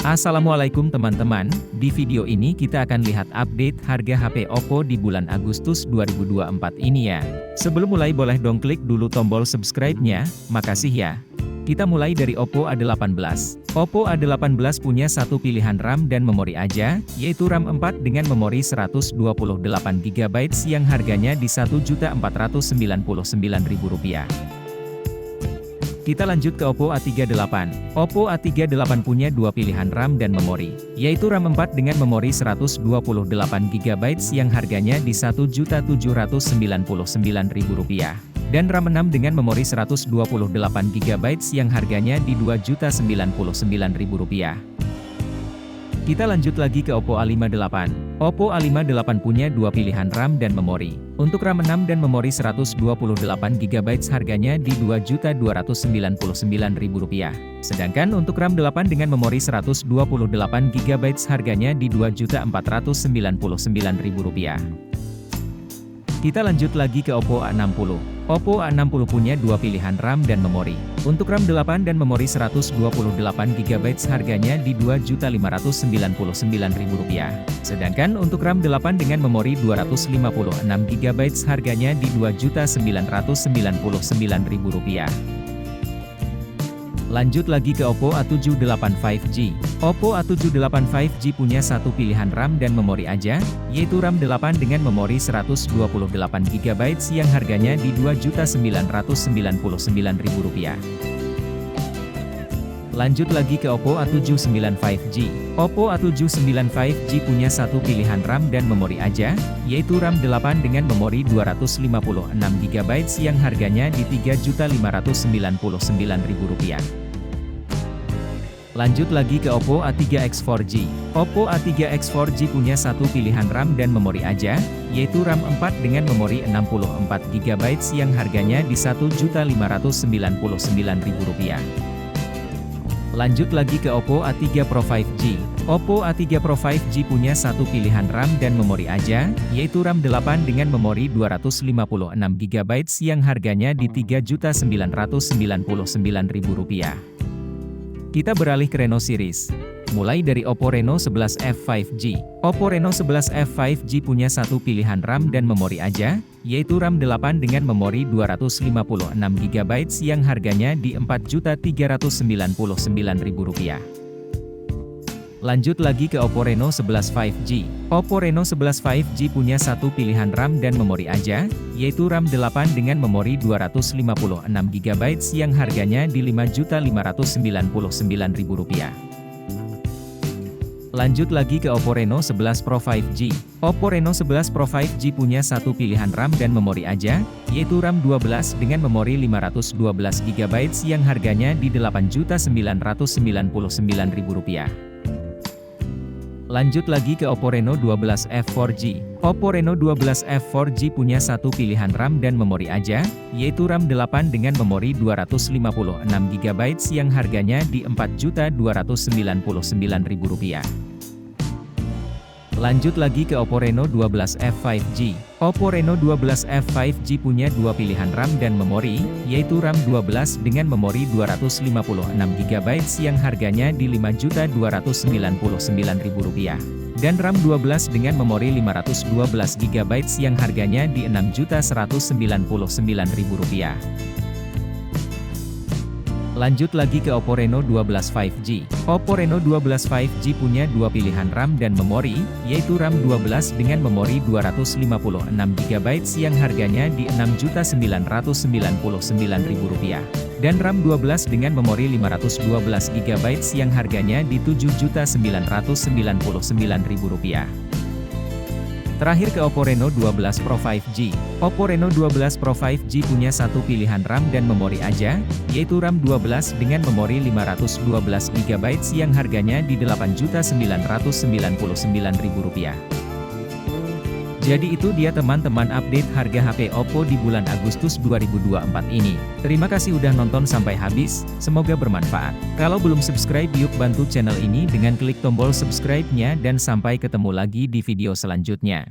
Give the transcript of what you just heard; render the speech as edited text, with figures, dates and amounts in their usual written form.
Assalamualaikum teman-teman, di video ini kita akan lihat update harga HP Oppo di bulan Agustus 2024 ini ya. Sebelum mulai boleh dong klik dulu tombol subscribe-nya, makasih ya. Kita mulai dari Oppo A18. Oppo A18 punya satu pilihan RAM dan memori aja, yaitu RAM 4 dengan memori 128GB yang harganya di Rp1.499.000. Kita lanjut ke Oppo A38. Oppo A38 punya dua pilihan RAM dan memori, yaitu RAM 4 dengan memori 128GB yang harganya di Rp1.799.000, dan RAM 6 dengan memori 128GB yang harganya di Rp2.099.000. Kita lanjut lagi ke Oppo A58. Oppo A58 punya dua pilihan RAM dan memori. Untuk RAM 6 dan memori 128GB harganya di Rp2.299.000. Sedangkan untuk RAM 8 dengan memori 128GB harganya di Rp2.499.000. Kita lanjut lagi ke Oppo A60. Oppo A60 punya dua pilihan RAM dan memori. Untuk RAM 8 dan memori 128GB harganya di Rp2.599.000. Sedangkan untuk RAM 8 dengan memori 256GB harganya di Rp2.999.000. Lanjut lagi ke Oppo A78 5G. Oppo A78 5G punya satu pilihan RAM dan memori aja, yaitu RAM 8 dengan memori 128GB yang harganya di Rp2.999.000. Lanjut lagi ke Oppo A79 5G. Oppo A79 5G punya satu pilihan RAM dan memori aja, yaitu RAM 8 dengan memori 256GB yang harganya di Rp3.599.000. Lanjut lagi ke Oppo A3X 4G. Oppo A3X 4G punya satu pilihan RAM dan memori aja, yaitu RAM 4 dengan memori 64GB yang harganya di Rp1.599.000. Lanjut lagi ke Oppo A3 Pro 5G. Oppo A3 Pro 5G punya satu pilihan RAM dan memori aja, yaitu RAM 8 dengan memori 256GB yang harganya di Rp3.999.000. Kita beralih ke Reno series. Mulai dari Oppo Reno 11F 5G. Oppo Reno 11F 5G punya satu pilihan RAM dan memori aja, yaitu RAM 8 dengan memori 256GB yang harganya di Rp4.399.000. Lanjut lagi ke Oppo Reno 11 5G. Oppo Reno 11 5G punya satu pilihan RAM dan memori aja, yaitu RAM 8 dengan memori 256GB yang harganya di Rp5.599.000. Lanjut lagi ke Oppo Reno 11 Pro 5G. Oppo Reno 11 Pro 5G punya satu pilihan RAM dan memori aja, yaitu RAM 12 dengan memori 512GB yang harganya di Rp8.999.000. Lanjut lagi ke Oppo Reno 12F 4G. Oppo Reno 12F 4G punya satu pilihan RAM dan memori aja, yaitu RAM 8 dengan memori 256GB yang harganya di Rp4.299.000. Lanjut lagi ke Oppo Reno 12F 5G. Oppo Reno 12F 5G punya dua pilihan RAM dan memori, yaitu RAM 12 dengan memori 256GB yang harganya di Rp5.299.000. Dan RAM 12 dengan memori 512GB yang harganya di Rp6.199.000. Lanjut lagi ke Oppo Reno 12 5G. Oppo Reno 12 5G punya dua pilihan RAM dan memori, yaitu RAM 12 dengan memori 256GB yang harganya di Rp6.999.000. Dan RAM 12 dengan memori 512GB yang harganya di Rp7.999.000. Terakhir ke Oppo Reno 12 Pro 5G. Oppo Reno 12 Pro 5G punya satu pilihan RAM dan memori aja, yaitu RAM 12 dengan memori 512GB yang harganya di Rp8.999.000. Jadi itu dia teman-teman update harga HP Oppo di bulan Agustus 2024 ini. Terima kasih udah nonton sampai habis, semoga bermanfaat. Kalau belum subscribe yuk bantu channel ini dengan klik tombol subscribe-nya dan sampai ketemu lagi di video selanjutnya.